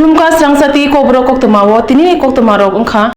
Kurumka Swrangchati Kokborok Koktwma tini Koktwma rok wngkha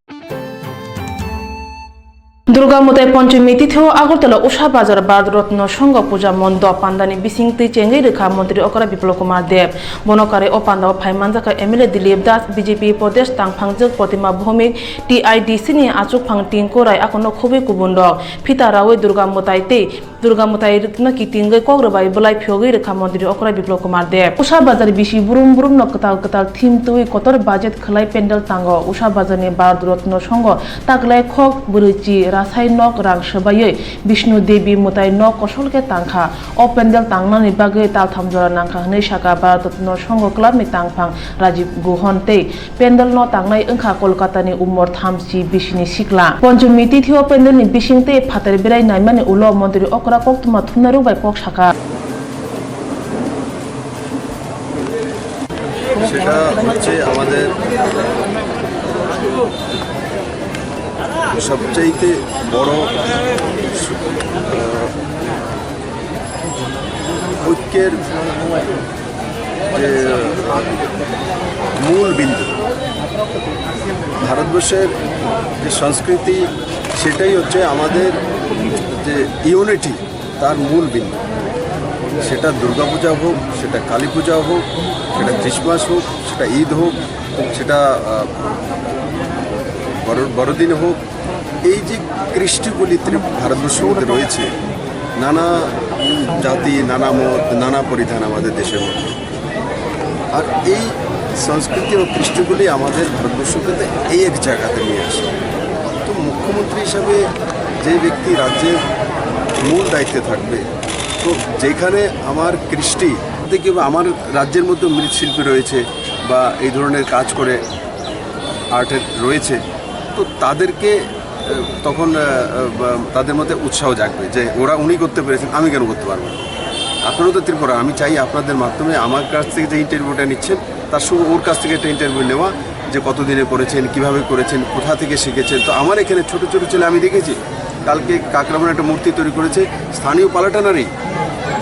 Durga Mutai Panchami Tithio Agartala Usha Bazar Bharat Sangha Puja Mondop Pandani Bising Ti Chengai Rekha Mantri Okara Biplop Kumar Dev Bonokare Opanda Phaimanjaka MLA Dilip Das BJP Pradesh Tangphangjak Protima Bhumik TIDC ni Achuk Phangting Korai Akono Khobe Kubundok Phita Rawe Durga Mutai Te Durga Mutai na Kitingai Kograbai Bolai Phyogai Rekha Mantri Okara Biplop Kumar Dev Usha Bazar Bishi Burum Burum no Katal Thim Tui Kotor Budget Khlai Pendal Tango Usha Bazar ni Bharat Sangha Taklai Khok Buruchi Rasai nok rang sebaye Vishnu Devi Mutai nok kosol ke tangkha o pendel tangna ni bagai tal thamjora nangkha nei saka Bharat Sangha club ni tangphang Rajiv Gohon te pendel no tangnai wngkha Kolkata ni umor thamsi bisini sikla Panchami Tithio pendel ni bising te phatar berai naimani ulo mantri Okra Koktwma thumnaru bai kok saka সেটা হচ্ছে আমাদের সবচেয়ে বড় ঐক্যের যে মূল বিন্দু ভারতবর্ষের যে সংস্কৃতি সেটাই হচ্ছে আমাদের যে ইউনিটি তার মূল বিন্দু সেটা দুর্গাপূজা হোক সেটা কালী পূজা হোক সেটা খ্রিসমাস হোক সেটা ঈদ হোক সেটা বড়দিন হোক এই যে কৃষ্টিগুলি ভারতবর্ষের মধ্যে রয়েছে নানা জাতি নানা মত নানা পরিধান আমাদের দেশের মধ্যে আর এই সংস্কৃতি ও কৃষ্টিগুলি আমাদের ভারতবর্ষকে এই এক জায়গাতে নিয়ে আসে তো মুখ্যমন্ত্রী হিসাবে যে ব্যক্তি রাজ্যের মূল দায়িত্বে থাকবে তো যেখানে আমার কৃষ্টি থেকে আমার রাজ্যের মধ্যে মৃৎশিল্পী রয়েছে বা এই ধরনের কাজ করে আর্টের রয়েছে তো তাদেরকে তখন তাদের মধ্যে উৎসাহ জাগবে যে উনি করতে পেরেছেন আমি কেন করতে পারবো আপনারও তো ত্রিপুরা আমি চাই আপনাদের মাধ্যমে আমার কাছ থেকে যে ইন্টারভিউটা নিচ্ছেন তার সঙ্গে ওর কাছ থেকে একটা ইন্টারভিউ নেওয়া যে কতদিনে করেছেন কিভাবে করেছেন কোথা থেকে শিখেছেন তো আমার এখানে ছোট ছোট ছেলে আমি দেখেছি কালকে কাকরাবনে একটা মূর্তি তৈরি করেছে স্থানীয় পালাটানারই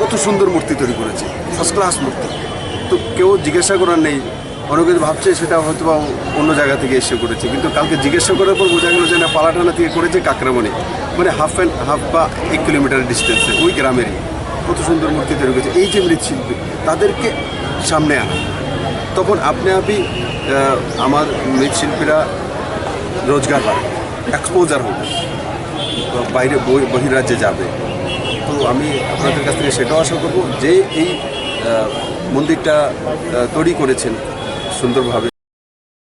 কত সুন্দর মূর্তি তৈরি করেছে ফার্স্ট ক্লাস মূর্তি তো কেউ জিজ্ঞাসা করার নেই অনেকে ভাবছে সেটা হয়তো বা অন্য জায়গা থেকে এসে করেছে কিন্তু কালকে জিজ্ঞাসা করার পর বোঝা গেল যে না পালাটানা থেকে করেছে কাকরাবনে মানে হাফ বা 1 কিলোমিটার ডিস্টেন্সে ওই গ্রামেরই কত সুন্দর মূর্তি তৈরি করেছে এই যে মৃৎশিল্পী তাদেরকে সামনে আনা তখন আপনি আমার মৃৎশিল্পীরা রোজগার পাবে এক্সপোজার হবে বাইরে বহির্রাজ্যে যাবে তো আমি আপনাদের কাছ থেকে সেটাও আশা করব যে এই মন্দিরটা তৈরি করেছেন সুন্দরভাবে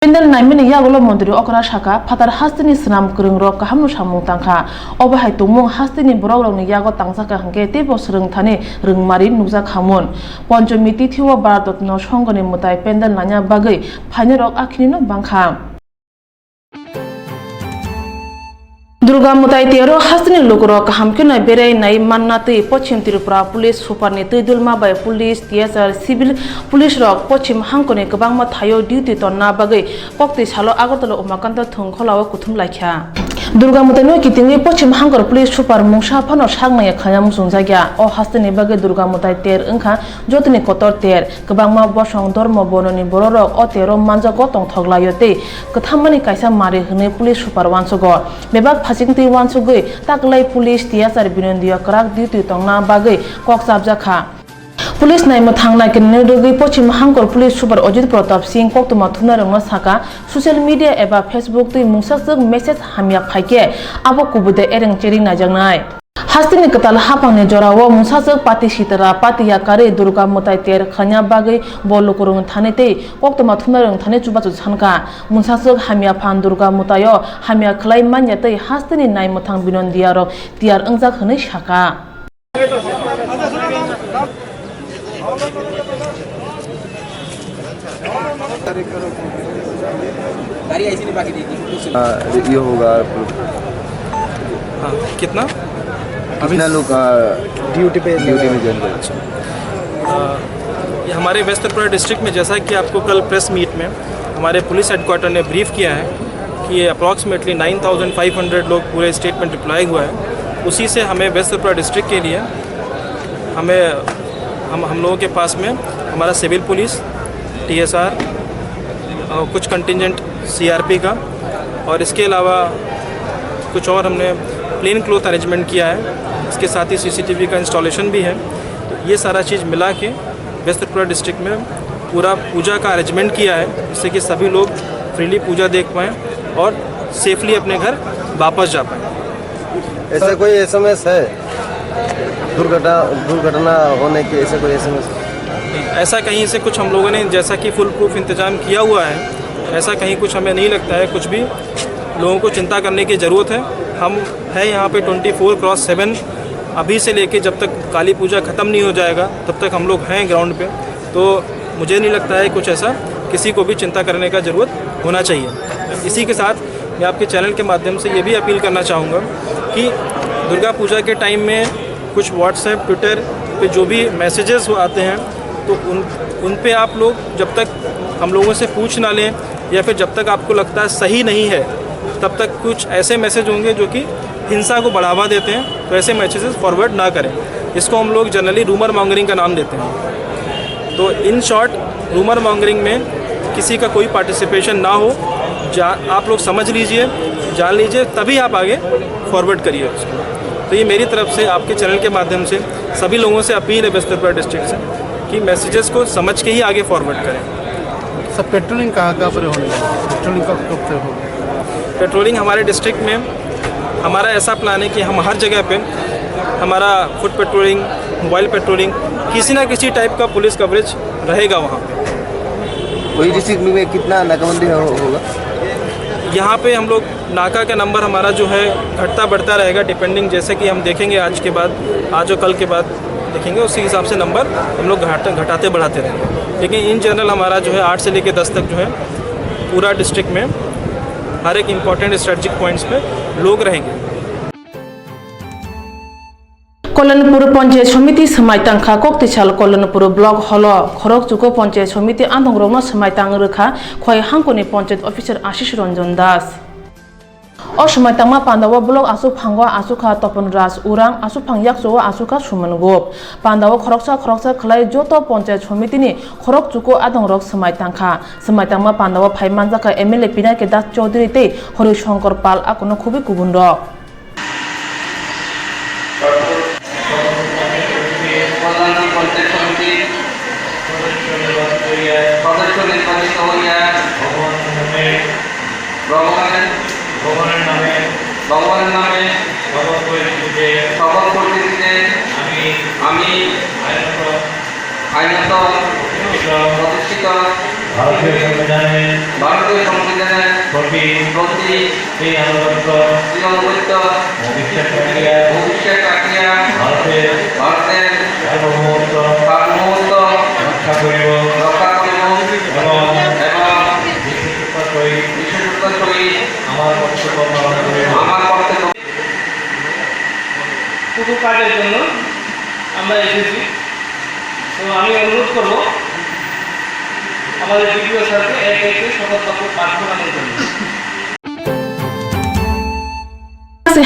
Pendel naimani yagolo mantri okra saka phatar hastini snam kurung rok kahamnu samung tangkha obahai tungmung hastini borok rok ni yago tangsaka hangke tebo srung thani rungmari nukja khamun Panchami Tithio Bharat Sangha ni mutai pendel nanya bagai phaine rok akhini no bangkha Durga Mutai Tero hastini lokorok hamkena berai nai mannatei Pochim Tripura Police Super ni Tuidulma bai Police TSR Civil Police rok Pochim hangkoni kwbangma thayo duty tonna bagai kokti salo Agartala umakanta thungkholawo kuthum laikha Durga Mutai no kitingi Pochim hangkor Police Super mungsa phano saknai khayam sungjagya o hastini bagai Durga Mutai ter wngkha jotini kotor ter kwbangma bosong dormo bononi bororok o tero manjago tongthoklayo tei kwthamani kaisa mari hwnwi Police Super wansugo bebak Singti wansugui taklai police TSR binondiya krak duty tongna bagai kok sabjakha Police naimo thangnai kinne rugui Pochim hangkor Police Super Ajit Pratap Singh Koktwma thunarangma saka social media eba Facebook tui mungsakjak message hamyak phaike abo kubude ereng chering najangnai Hastini katal hapangni jorao musajak pati sitara pati yakare Durga Mutai ter khanya bagai bolukurung thanete Koktwma thunarang thane chubachu chanka musajak hamya phan Durga Mutayo hamya khlai manya tei hastini naimothang binondiya rok tiar angjak hwnwi saka ये होगा कितना कितना लोग duty पे join कर ये हमारे waste Tripura district में जैसा कि आपको कल प्रेस मीट में हमारे पुलिस हेडक्वार्टर ने ब्रीफ किया है कि ये अप्रॉक्सीमेटली 9,500 लोग पूरे स्टेट में डिप्लॉय हुआ है उसी से हमें वेस्ट त्रिपुरा डिस्ट्रिक्ट के लिए हम लोगों के पास में हमारा सिविल पुलिस TSR कुछ कंटिजेंट सीआरपी का, और इसके अलावा कुछ और हमने प्लेन क्लोथ अरेंजमेंट किया है। इसके साथ ही सीसीटीवी का इंस्टॉलेशन भी है। तो ये सारा चीज़ मिला के वेस्ट त्रिपुरा डिस्ट्रिक्ट में पूरा पूजा का अरेंजमेंट किया है, जिससे कि सभी लोग फ्रीली पूजा देख पाएँ और सेफली अपने घर वापस जा पाएँ। ऐसा कोई एसएमएस है दुर्घटना होने की? ऐसा कोई एसएमएस? ऐसा कहीं से कुछ हम लोगों ने जैसा कि फुल प्रूफ इंतज़ाम किया हुआ है, ऐसा कहीं कुछ हमें नहीं लगता है। कुछ भी लोगों को चिंता करने की ज़रूरत है। हम हैं यहाँ पे 24/7 अभी से लेके जब तक काली पूजा ख़त्म नहीं हो जाएगा तब तक हम लोग हैं ग्राउंड पे। तो मुझे नहीं लगता है कुछ ऐसा किसी को भी चिंता करने का ज़रूरत होना चाहिए। इसी के साथ मैं आपके चैनल के माध्यम से ये भी अपील करना चाहूँगा कि दुर्गा पूजा के टाइम में कुछ व्हाट्सएप ट्विटर पे जो भी मैसेजेस आते हैं तो उन पे आप लोग जब तक हम लोगों से पूछ ना लें या फिर जब तक आपको लगता है सही नहीं है तब तक कुछ ऐसे मैसेज होंगे जो कि हिंसा को बढ़ावा देते हैं, तो ऐसे मैसेजेस फॉरवर्ड ना करें। इसको हम लोग जनरली रूमर मॉन्गरिंग का नाम देते हैं। तो इन शॉर्ट रूमर मॉन्गरिंग में किसी का कोई पार्टिसिपेशन ना हो, आप लोग समझ लीजिए, जान लीजिए, तभी आप आगे फॉरवर्ड करिए उसको। तो ये मेरी तरफ से आपके चैनल के माध्यम से सभी लोगों से अपील है वेस्ट त्रिपुरा डिस्ट्रिक्ट से कि मैसेजेस को समझ के ही आगे फॉरवर्ड करें। सब पेट्रोलिंग कहाँ पर होने लगी? पेट्रोलिंग कब से होगी? पेट्रोलिंग हमारे डिस्ट्रिक्ट में हमारा ऐसा प्लान है कि हम हर जगह पे हमारा फुट पेट्रोलिंग, मोबाइल पेट्रोलिंग, किसी ना किसी टाइप का पुलिस कवरेज रहेगा वहाँ पे। वही डिस्ट्रिक्ट में कितना नाकाबंदी होगा? यहाँ पे हम लोग नाका का नंबर हमारा जो है घटता बढ़ता रहेगा, डिपेंडिंग जैसे कि हम देखेंगे आज के बाद, आज और कल के बाद देखेंगे, उसी हिसाब से नंबर हम लोग घटाते बढ़ाते रहेंगे। लेकिन इन जनरल हमारा जो है 8 से लेकर 10 तक जो है पूरा डिस्ट्रिक्ट में हर एक इम्पॉर्टेंट स्ट्रेटजिक पॉइंट्स पे लोग रहेंगे। कल्याणपुर पंचायत समिति समायतांखा कोक्तिसाल कल्याणपुर ब्लॉक हल खरक जुको पंचायत समिति आंधंग्रौनो समायतांग रोखा खय हांकोनि पंचायत ऑफिसर आशीष रंजन दास असमायतांमा पांडाव ब्लॉक आसु फांगो आसुखा तपन राज उरां आसु फांगयाकसो आसुखा सुमन गोप पांडाव खरकसा खलाय जोतो पंचायत समितिनि खरक जुको आंधंग्रौक समायतांमा पांडाव फाइमानजाका एमएलए पिनाके दास चौधरी ते हरिशंकर पाल आकोनो खुबि गुबुनरक ভগবানের নামে শপথ করিতেছি যে আমি আইনত প্রতিষ্ঠিত ভারতীয় সংবিধানের প্রতি অনুগত্য ভবিষ্যৎ রাখিয়া ভারতের সার্বভৌমত্ব রক্ষা করিব এবং শুধু কাজের জন্য আমরা এসেছি। তো আমি অনুরোধ করব আমাদের বিডিও স্যারকে একে শপথ বাক্য পাঠ করানোর জন্য।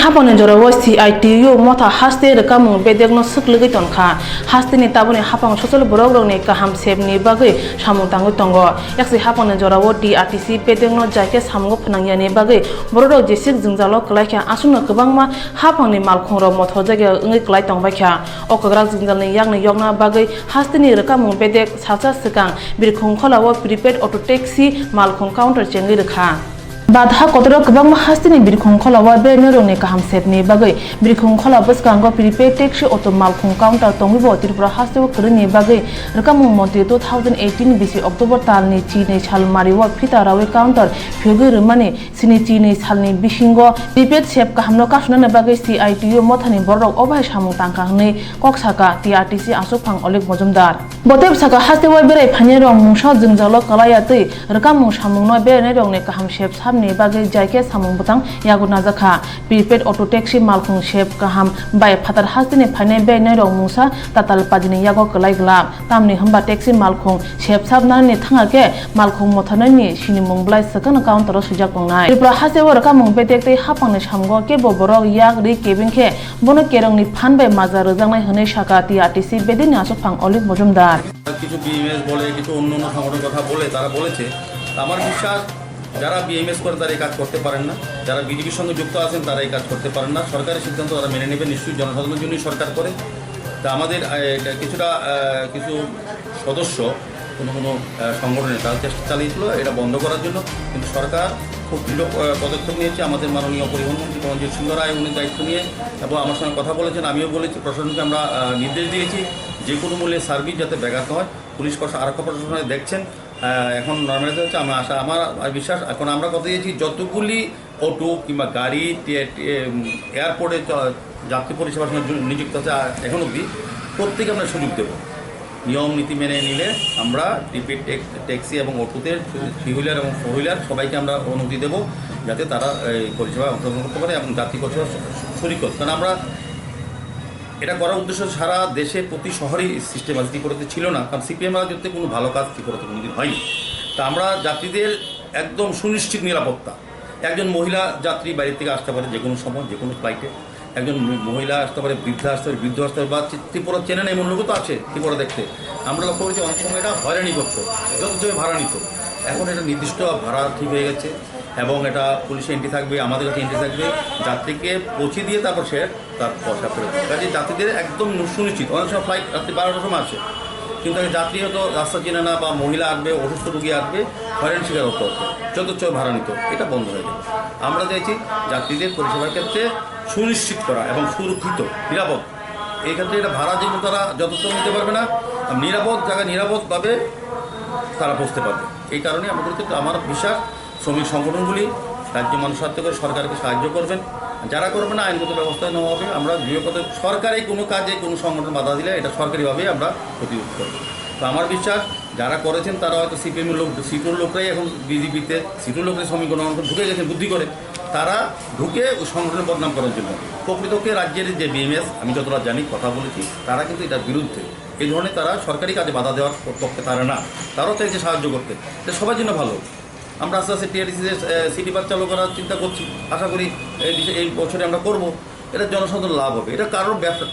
हापने जराव CITU मथा हास्ते रकामु बेदेगनो सुकलगै तनखा हास्तेनि ताबुनि हापां ससल बरगरनि काहाम सेबनि बागै सामुतांगै तंगो एकसे हापने जराव DRTC बेदेगनो जायके सामगो फनांगियानि बागै बरदो जेसिक जोंजालो क्लाइखा आसुनो गोबांमा हापांनि मालखंरो मथो जायगा ओंगै क्लाइ तंबायखा अकग्रा जोंजालनि यागनि यगना बागै हास्तेनि रकामु बेदेग साचा सिगां बिरखं खलाव प्रिपेड अटो टैक्सी मालखं काउंटर चेंगै रखा बाधा कतरो गोबां हास्तिनि बिरखं खलावा बे नरंनि काहाम सेबनि बागै बिरखं खला बसकांगो प्रिपेड टैक्सी अटो मालखं काउंटर तंगिबो त्रिपुरा हास्तेव करनि बागै रकामु मन्थि 2018 बिसि अक्टोबर तालनि चिनै साल मारिव फिता रावे काउंटर फिगै रमानि सिनि चिनै सालनि बिसिंगो प्रिपेड सेब काहामनो कासुनानि बागै CITU मथानि बरक अबाय सामु तांखांनै कक्साका TRTC आसुफां अलेक मजुमदार बतेब साका हास्तेव बेराय फानि रं मुंसा जोंजालो कलायातै रकामु सामुंनो बेरायनाय रंनि काहाम सेब साबनि बागै जायके सामुं बुतां यागु नाजाखा प्रिपेड अटो टैक्सी मालखं सेब काहाम बाय फातार हास्तिनि फायनाय बेरायनाय रं मुंसा ताताल पादिनि यागो कलायग्ला तामनि हम्बा टैक्सी मालखं सेब साबनानि थाङाके मालखं मथानायनि सिनि मुंब्लाय सकन काउंटाराव सुजाक पंनाय त्रिपुरा हास्तेव रकामु बेदेगतै हापांनि सामगो के बबरक याग रि केबिंखे बनो केरंनि फान बाय माजा रजांनाय हनै साका TRTC बेदिनि आसुफां अलिक मजुमदार কিছু বিএমএস বলে কিছু অন্য সংগঠনের কথা বলে তারা বলেছে আমার বিশ্বাস যারা বিএমএস করে তারা এই কাজ করতে পারেন না, যারা বিজেপির সঙ্গে যুক্ত আছেন তারা এই কাজ করতে পারেন না। সরকারের সিদ্ধান্ত তারা মেনে নেবে, নিশ্চয়ই জনসাধারণের জন্যই সরকার করে। তা আমাদের কিছু সদস্য কোনো সংগঠনে তারা চেষ্টা চালিয়েছিল এটা বন্ধ করার জন্য, কিন্তু সরকার খুব দৃঢ় পদক্ষেপ নিয়েছে। আমাদের মাননীয় পরিবহন মন্ত্রী রঞ্জিত সিংহ রায় উনি দায়িত্ব নিয়ে এবং আমার সঙ্গে কথা বলেছেন, আমিও বলেছি, প্রশাসনকে আমরা নির্দেশ দিয়েছি যে কোনো মূল্যে সার্ভিস যাতে ব্যাঘাত হয়। পুলিশ আরক্ষা প্রশাসনে দেখছেন, এখন নর্মালাইজ হচ্ছে। আমার বিশ্বাস এখন আমরা কথা দিয়েছি যতগুলি অটো কিংবা গাড়ি এয়ারপোর্টে যাত্রী পরিষেবার সঙ্গে নিযুক্ত আছে এখন অবধি প্রত্যেকে আমরা সুযোগ দেবো। নিয়ম নীতি মেনে নিলে আমরা রিপিট ট্যাক্সি এবং অটোতে 3 হুইলার এবং 4 হুইলার সবাইকে আমরা অনুমতি দেবো যাতে তারা এই পরিষেবায় অংশগ্রহণ করতে পারে এবং যাত্রী পরিষেবা শরিক করতে। কারণ আমরা এটা করার উদ্দেশ্য সারা দেশে প্রতি শহরেই সিস্টেম আছে, ত্রিপুরাতে ছিল না। কারণ সিপিএম রাজ্যতে কোনো ভালো কাজ ত্রিপুরাতে কোনোদিন হয়নি। তা আমরা যাত্রীদের একদম সুনিশ্চিত নিরাপত্তা। একজন মহিলা যাত্রী বাইরে থেকে আসতে পারে যে কোনো সময়, যে কোনো ফ্লাইটে। একজন মহিলা আসতে পারে, বৃদ্ধা আসতে পারে, বৃদ্ধ আসতে পারে, বা ত্রিপুরা চেনে না এমন লোকও তো আছে ত্রিপুরা দেখতে। আমরা লক্ষ্য করেছি অনেক সময় এটা হয়রানি করতো, যত জমি ভাড়া নিত। এখন এটা নির্দিষ্ট ভাড়া ঠিক হয়ে গেছে এবং এটা পুলিশে এন্ট্রি থাকবে, আমাদের কাছে এন্ট্রি থাকবে, যাত্রীকে পৌঁছে দিয়ে তারপর সে তার পয়সা ফেরত দেবে। কাজে যাত্রীদের একদম সুনিশ্চিত। অনেক সময় ফ্লাইট রাত্রি 12টার সময় আসে, কিন্তু যাত্রী হয়তো রাস্তা চেনে না, বা মহিলা আসবে, অসুস্থ রুগী আসবে, হয়রানি শিকার হতে হতো, যথেচ্ছ ভাড়া নিত। এটা বন্ধ হয়ে যাবে। আমরা চাইছি যাত্রীদের পরিষেবার ক্ষেত্রে সুনিশ্চিত করা এবং সুরক্ষিত, নিরাপদ। এই ক্ষেত্রে এটা ভাড়া যেগুলো তারা যথেচ্ছ নিতে পারবে না, নিরাপদ জায়গায় নিরাপদভাবে তারা পৌঁছতে পারবে। এই কারণে আমার বিশ্বাস শ্রমিক সংগঠনগুলি রাজ্য মানুষ স্বার্থে করে সরকারকে সাহায্য করবেন। যারা করবে না আইনগত ব্যবস্থা নেওয়া হবে। আমরা গৃহপথে সরকারি কোনো কাজে কোনো সংগঠন বাধা দিলে এটা সরকারিভাবেই আমরা প্রতিরোধ করব। তো আমার বিশ্বাস যারা করেছেন তারা হয়তো সিপিএমের লোক, সিটুর লোকরাই এখন বিজেপিতে, সিটুর লোকরাই শ্রমিক গণমানুষ ঢুকে গেছেন বুদ্ধি করে, তারা ঢুকে ওই সংগঠনের বদনাম করার জন্য। প্রকৃতকে রাজ্যের যে বিএমএস আমি যতটা জানি, কথা বলেছি, তারা কিন্তু এটার বিরুদ্ধে। এই ধরনের তারা সরকারি কাজে বাধা দেওয়ার পক্ষে তারা না, তারাও চাইছে সাহায্য করতে। এটা সবার জন্য ভালো। আমরা আস্তে আস্তে টিআরটিসিতে সিটি বাস চালু করার চিন্তা করছি, আশা করি এই বছরে আমরা করব। এটা জনসাধারণ লাভ হবে। এটা কারোর ব্যবসা,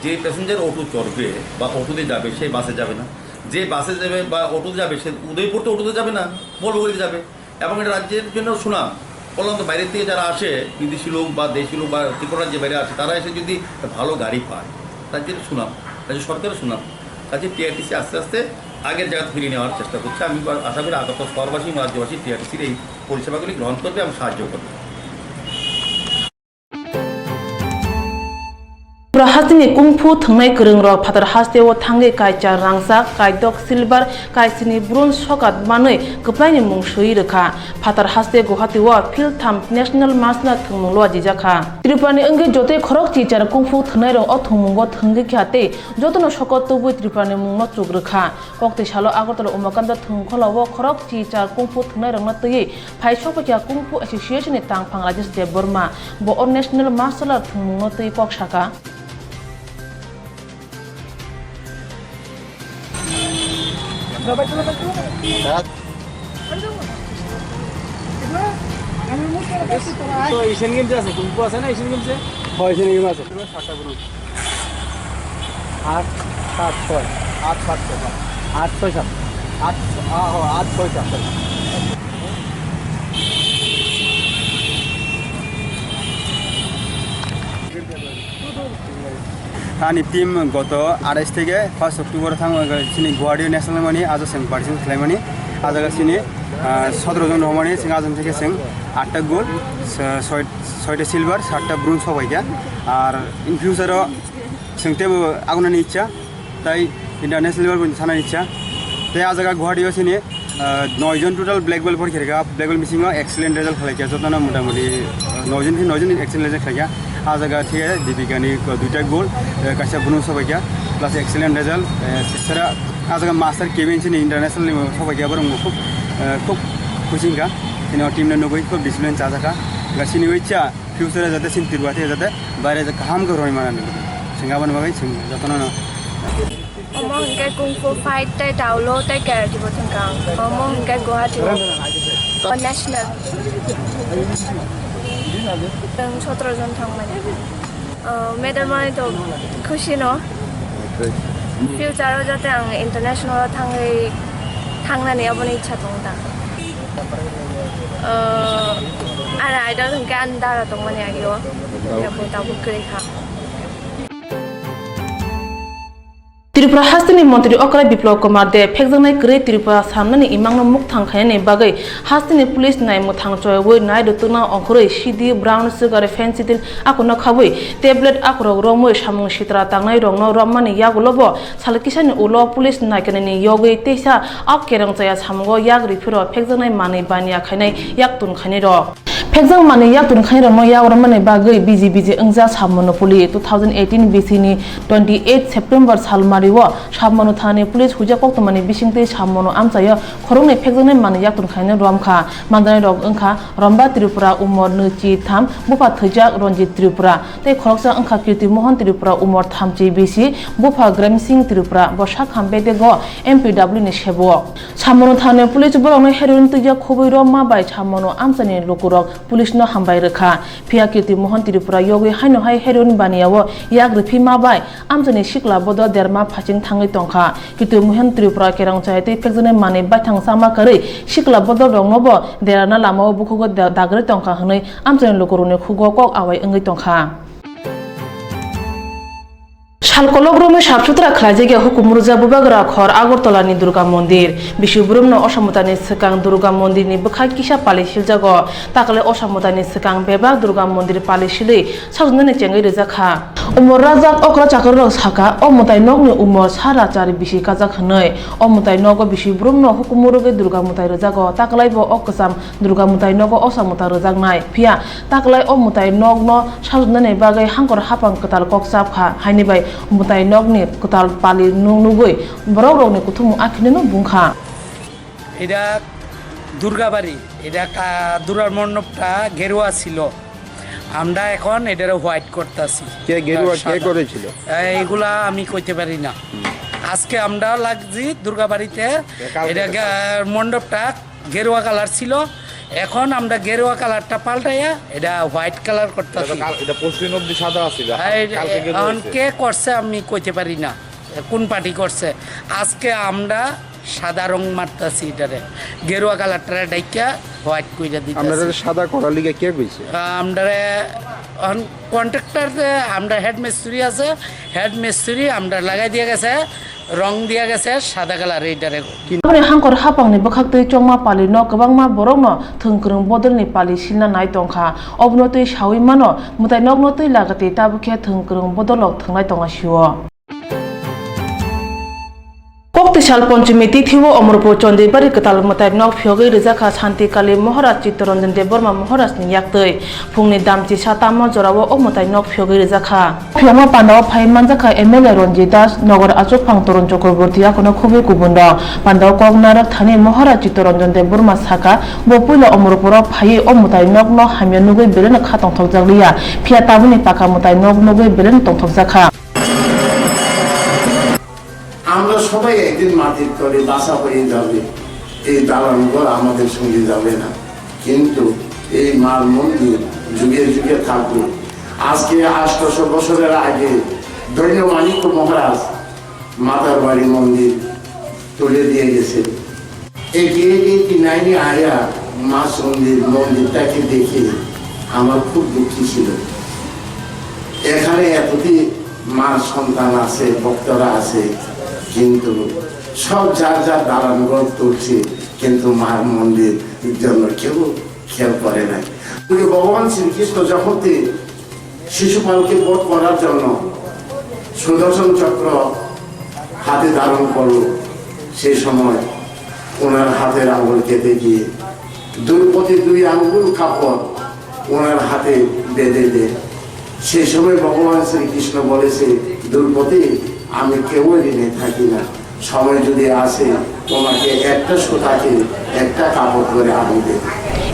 যে প্যাসেঞ্জার অটো চড়বে বা অটোতে যাবে সেই বাসে যাবে না, যে বাসে যাবে বা অটোতে যাবে সে উদয়পুর তো অটোতে যাবে না, বলবগড়িতে যাবে। এবং এটা রাজ্যের জন্য সুনাম। বললাম তো, বাইরের থেকে যারা আসে, বিদেশি লোক বা দেশি লোক বা ত্রিপুরা রাজ্যে বাইরে আসে, তারা এসে যদি ভালো গাড়ি পায়, রাজ্যের সুনাম, রাজ্য সরকারের সুনাম। কাজে টিআরটিসি আস্তে আস্তে আগের জায়গা ফিরিয়ে নেওয়ার চেষ্টা করছে। আমি আশা করি আগত শহরবাসী রাজ্যবাসী টিআরটিসির এই পরিষেবাগুলি গ্রহণ করবে এবং সাহায্য করবে। Hasini kungfu thangnai kwrung rok phatar hasteo thangai kaisa rangsa kaidok silver kaisini bronze sokat manui kwplaini mung sui rekha phatar haste Guwahati wa Philtham National Masna thungmunglo jijaka Tripurani engge jotoi khorok chichar kungfu thangnai rok o thungmungo thangge khate jotono sokot tubui Tripurani mungno chuk rekha kokti salo Agartala Umakanda thungkhola wo khorok chichar kungfu thangnai rok na tui phai sokpakya kungfu association ni tangphang Rajesh Dev Burma bo national martial art thungmungno tui koksaka তো Asian games আছে, kung fu আছে না Asian গেমসে? হয় Asian game আছে। 7টা group 8 7 6 8 7 6 8 6 7 8 8 6 7 आंनि team गत 28 থেকে 1 अक्ट'बर थांगासिनो गुवाहाटी नेशनल मानि आज जों पार्टिसिपेट खालामनानै आजागासिनो 17 जन दंमानि जों आजम থেকে जों 8টা गोल्ड 6টা सिलभार 7টা ब्रन्ज सबायगा आरो इन फ्यूचाराव जों तेबो आगुनानि इच्छा ताई इन्टारनेशनल लेभेल सानानि इच्छा ताई आजागा गुवाहाटीयाव सिनि 9 जन टोटाल ब्लैक बेल्ट फरखेरगा ब्लैक बेल्ट मिसिङाव एक्सीलेंट रिजल्ट खालायगा जतना मोटामोटी 9 जन एक्सीलेंट रिजल्ट खालायगा आजागा ठीक है दीपिकानि 2टा गोल कासा ब्रन्ज सबायगा प्लस एक्सीलेंट रिजल्ट सेरा आजागा मास्टर केबिन सिनि इंटरनेशनल लेभेल सबायगा बरं खूब खुशिंगा सिनि टीम ने नगै खूब डिसिप्लिन चाजाका गासिनि इच्छा फ्यूचर जाते सिन तिरबाथे जाते बारे जा काम गरय मानानि सिंगाबन बागै सिं जतना Mo hingga kungfu fight tay daulo tay karate botin kang. Mo hingga Guwahati national. Teng 17 John thangmani. Medal mani to khushi no. Future jate ang international thangnani aboni ichha dong ta. Ada hingga anda atau mana lagi yo? Ya pun tahu kerja. Tripura hastini Montri Okra Biplok Kumar de Pexanai Great Tripura Samnani Imang Muk Tangkane Bagay hastini police nai Mutang Choy Woy Nai Dutuna Okore Shidi Brown Sugar Fensitil Akuna Kaway Tablet Akro Romo Shamung Shitra Tangai Rongno Romani Yagulobo Salakishan Ulo Police Nakanani Yogi Tesa Akerang Saya Samgo Yag Ripuro Pexanai Mani Banya Kane Yaktun Kanero Pexang Mani Yaktun Kanero Moya Romani Bagay busy Angza Monopoly 2018 BC ni 28 September Salmari Shamano Thane Police Huja Koktwma ni Bisingte Shamano Amsaya Khorong ni Pexane Mani Yaktun Khaine Romkha Mandani Rog Angkha Romba Tripura Umor Nuchi Tham Bupa Thajak Ronjit Tripura Te Khoroksa Angkha Kirti Mohan Tripura Umor Thamchi BC Bupa Gram Singh Tripura Boshak Hambede Go MPW ni Shebo Shamano Thane Police Borong Heroin Tuja Khoboi Roma bai Shamano Amsani Lokurok Police no Hambai Rekha Pia Kirti Mohan Tripura Yogi Haino Hai Heroin Baniyawo Yak Ripi Ma bai Amsani Shikla Bodo Derma Phaching Thangai Tongkha Kitu Mohan Tripura Kerang Chaite Pexane Mani Bathang Sama Kare Shikla Bodo Rongnobo Derana Lama Bukugo Dagre Tongkha Hanai Amsani Lokurune Khugo Kok Awai Angai Tongkha Shalkologrome Shapsutra Klajega Hukumurza Bubagra Khor Agortolani Durga Mondir Bishubrumno Oshamutani Sekang Durga Mondir ni Bukha Kisha Palishil Jago Takale Oshamutani Sekang Beba Durga Mondir Palishili Sajnane Chengai Rezakha Umor Razak Okra Chakaro Saka Omutai Nogni Umor Sara Chari Bishi Kazak Hanai Omutai Nogo Bishubrumno Hukumuruge Durga Mutai Rezago Takalai Bo Okasam Durga Mutai Nogo Osamuta Rezak Nai Pia Takalai Omutai Nogno Sajnane Bagai Hangkor Hapang Ketal Koksapha Hainibai Mutai Nogni Kutal Pali Nugui Borogni Kutumu Akinino Bunka Ida Durgabari Ida Durar Monopta Gerua Silo আমরা এখন এটারে white করতেছি কে গেরুয়া কে করেছিল এইগুলা আমি কইতে পারি না আজকে আমরা লাগছি দুর্গাবাড়িতে এটা মণ্ডপটা গেরুয়া কালার ছিল এখন আমরা গেরুয়া কালারটা পাল্টাইয়া এটা হোয়াইট কালার করতেছি এটা পরশুদিন অবধি সাদা ছিল এখন কে করছে আমি কইতে পারি না কোন পার্টি করছে আজকে আমরা সাদা রং মারতাছি এটারে গেরুয়া কালারটা ডাইকা হোয়াইট কইরা দিতেছি আমরা সাদা করার লিগে কে কইছে আমরা কন্ট্রাক্টর আমরা হেড মিস্ত্রি আছে হেড মিস্ত্রি আমরা লাগাই দিয়ে গেছে রং দিয়া গেছে সাদা কালার এইটারে Amre hangkor hapang ni bakhaktei chongma pali no kabangma borokno thungkrung bodol ni pali silna nai tongkha obno tei shawi mano mutai nokno tei lagate tabukhe thungkrung bodolok thangnai tonga siwo Koktishal Ponchimi Tithiwo Omurpo Chondibari Katal Mutai Nok Phyogai Rizakha Shanti Kali Maharaj Chittaranjan Deborma Maharaj ni yaktei Phungni Damchi Satama Jorawo Omutai Nok Phyogai Rizakha Phyama Pandaw Phai Manjakha MLA Ronjit Das Nogor Achuk Phangtoron Chakraborty Akono Khubai Kubunda Pandaw Kognarak Thani Maharaj Chittaranjan Deborma Saka Bopuila Omurporo Phai Omutai Nok no Hamya Nugui Belen Khatong Thokjakliya Phia Tabuni Paka Mutai Nok Nugui Belen Tongthokjakha আমরা সবাই একদিন মাটির তলে বাসা হয়ে যাবে এই দালানঘর আমাদের সঙ্গে যাবে না কিন্তু এই মার মন্দির যুগে যুগে থাকবে আজকে 800 বছরের আগে দৈন্য মানিক মহারাজ মাতার বাড়ি মন্দির তুলে দিয়ে গেছে এই কিনাইনি আয়া মা মন্দিরটাকে দেখে আমার খুব দুঃখী ছিল এখানে এতটি মা সন্তান আছে ভক্তরা আছে কিন্তু সব যার যার দালানঘর তুলছে কিন্তু মার মন্দির জন্য কেউ খেয়াল করে নাই ভগবান শ্রীকৃষ্ণ যখন শিশুপালকে বধ করার জন্য সুদর্শন চক্র হাতে ধারণ করলো সেই সময় ওনার হাতের আঙুল কেটে গিয়ে দুর্পতি 2 আঙ্গুল কাপড় ওনার হাতে বেঁধে দেয় সেই সময় ভগবান শ্রীকৃষ্ণ বলেছে দুর্পতি আমি কেউ ঋণে থাকি না সময় যদি আসে তোমাকে একটা সুতাকে একটা কাপড় করে আমি দেব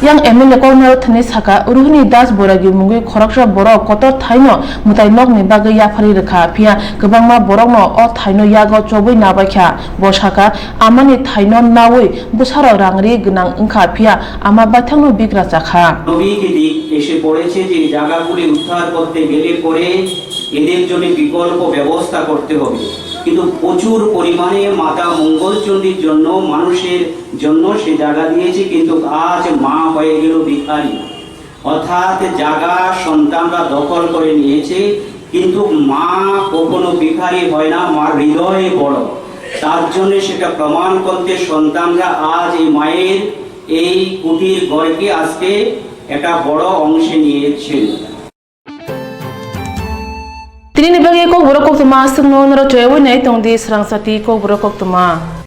Yang MLA Cornel Thani Saka Uruhni Das Boragi Mungui Khoraksha Borok Kotor Thaino Mutai Nok ni Bagai Yafari Rekha Phia Kabangma Borokno O Thaino Yago Choboi Nabakha Boshaka Amani Thaino Nawoi Busara Rangri Gnang Angkha Phia Ama Bathangno Bigra Chakha নবীগিরি এসে পড়েছে যে জায়গাগুলি উদ্ধার করতে গেলে পরে এদের জন্য বিকল্প ব্যবস্থা করতে হবে কিন্তু প্রচুর পরিমাণে মাতা মঙ্গলচণ্ডীর জন্য মানুষের জন্য সে জায়গা দিয়েছে, কিন্তু আজ মা হয়ে গেল ভিখারি। অর্থাৎ জায়গা সন্তানরা দখল করে নিয়েছে, কিন্তু মা কখনো ভিখারি হয় না, মার হৃদয়ে বড়। তার জন্য সেটা প্রমাণ করতে সন্তানরা আজ এই মায়ের এই কুটির ঘরকে আজকে একটা বড় অংশে নিয়েছেন। Tini ni bagi Kokborok Koktwma sungno naro choi wai nai tong di Swrangchati Kokborok Koktwma.